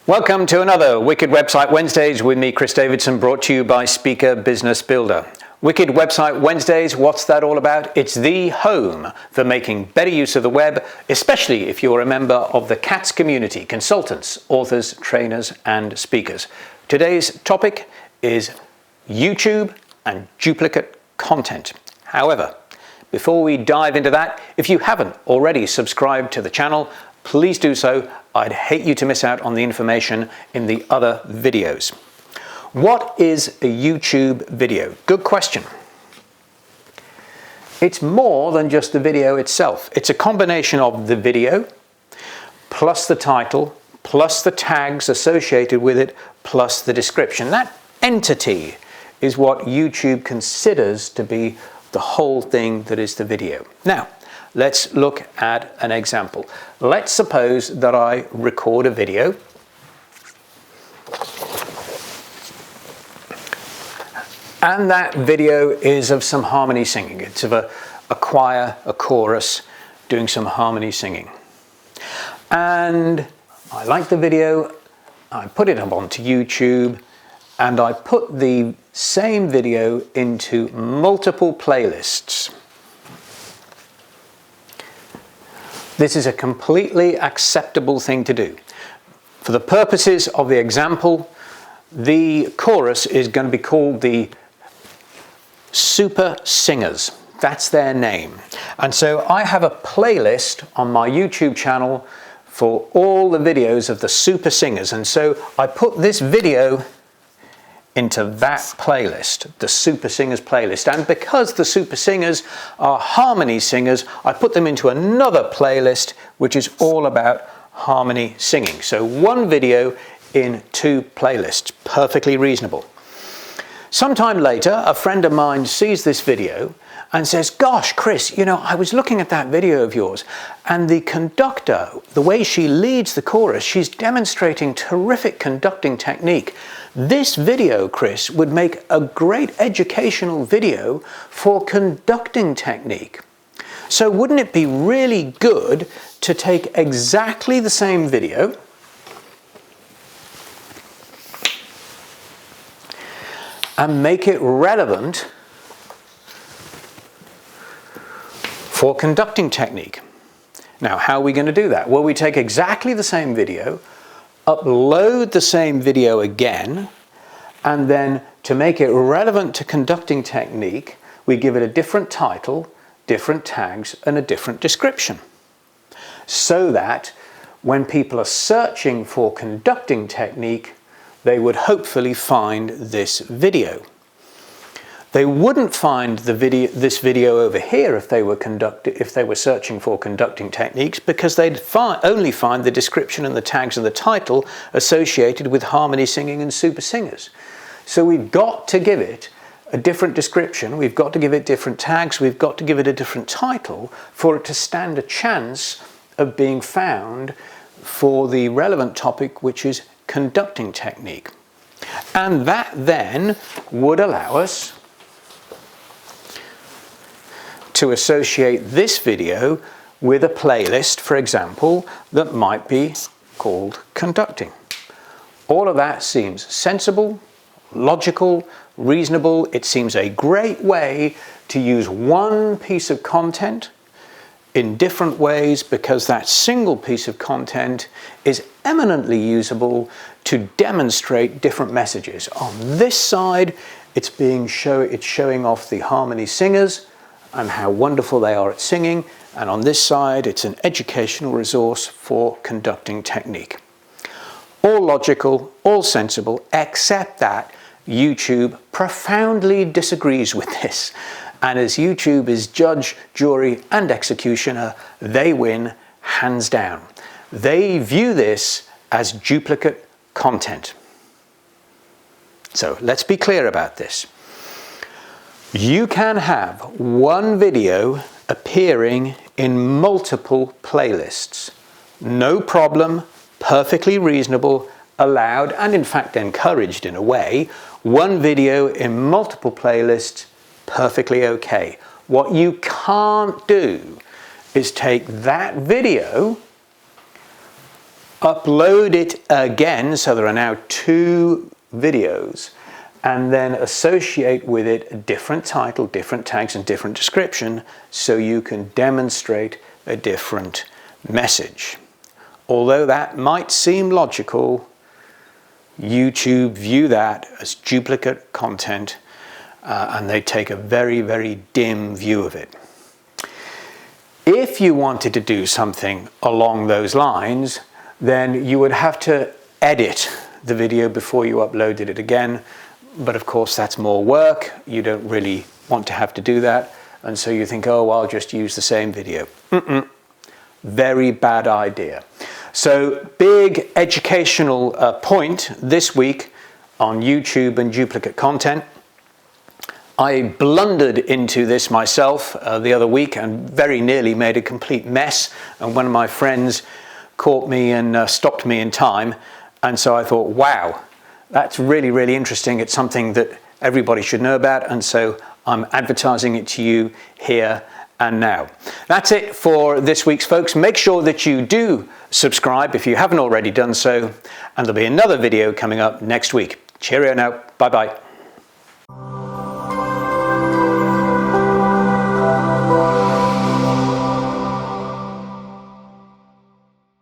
Welcome to another Wicked Website Wednesdays with me, Chris Davidson, brought to you by Speaker Business Builder. Wicked Website Wednesdays, what's that all about? It's the home for making better use of the web, especially if you're a member of the CATS community, consultants, authors, trainers, and speakers. Today's topic is YouTube and duplicate content. However, before we dive into that, if you haven't already subscribed to the channel, please do so. I'd hate you to miss out on the information in the other videos. What is a YouTube video? Good question. It's more than just the video itself. It's a combination of the video, plus the title, plus the tags associated with it, plus the description. That entity is what YouTube considers to be the whole thing that is the video. Now, let's look at an example. Let's suppose that I record a video and that video is of some harmony singing. It's of a choir, a chorus, doing some harmony singing. And I like the video, I put it up onto YouTube, and I put the same video into multiple playlists. This is a completely acceptable thing to do. For the purposes of the example, the chorus is going to be called the Super Singers. That's their name. And so I have a playlist on my YouTube channel for all the videos of the Super Singers. And so I put this video into that playlist, the Super Singers playlist. And because the Super Singers are harmony singers, I put them into another playlist which is all about harmony singing. So one video in two playlists, perfectly reasonable. Sometime later, a friend of mine sees this video and says, gosh, Chris, you know, I was looking at that video of yours and the conductor, the way she leads the chorus, she's demonstrating terrific conducting technique. This video, Chris, would make a great educational video for conducting technique. So wouldn't it be really good to take exactly the same video and make it relevant for conducting technique? Now, how are we going to do that? Well, we take exactly the same video, upload the same video again, and then to make it relevant to conducting technique, we give it a different title, different tags, and a different description. So that when people are searching for conducting technique, they would hopefully find this video. They wouldn't find this video over here if they were searching for conducting techniques, because they'd only find the description and the tags and the title associated with harmony singing and super singers. So we've got to give it a different description, we've got to give it different tags, we've got to give it a different title for it to stand a chance of being found for the relevant topic, which is conducting technique. And that then would allow us to associate this video with a playlist, for example, that might be called conducting. All of that seems sensible, logical, reasonable. It seems a great way to use one piece of content in different ways, because that single piece of content is eminently usable to demonstrate different messages. On this side, it's showing off the harmony singers and how wonderful they are at singing, and on this side it's an educational resource for conducting technique. All logical, all sensible, except that YouTube profoundly disagrees with this, and as YouTube is judge, jury and executioner, they win hands down. They view this as duplicate content. So let's be clear about this. You can have one video appearing in multiple playlists. No problem, perfectly reasonable, allowed, and in fact encouraged in a way. One video in multiple playlists, perfectly okay. What you can't do is take that video upload it again, so there are now 2 videos, and then associate with it a different title, different tags, and different description, so you can demonstrate a different message. Although that might seem logical, YouTube view that as duplicate content, and they take a very, very dim view of it. If you wanted to do something along those lines, then you would have to edit the video before you uploaded it again. But of course, that's more work. You don't really want to have to do that. And so you think, oh, I'll just use the same video. Very bad idea. So, big educational point this week on YouTube and duplicate content. I blundered into this myself the other week and very nearly made a complete mess. And one of my friends caught me and stopped me in time. And so I thought, wow, that's really, really interesting. It's something that everybody should know about. And so I'm advertising it to you here and now. That's it for this week's folks. Make sure that you do subscribe if you haven't already done so. And there'll be another video coming up next week. Cheerio now. Bye-bye.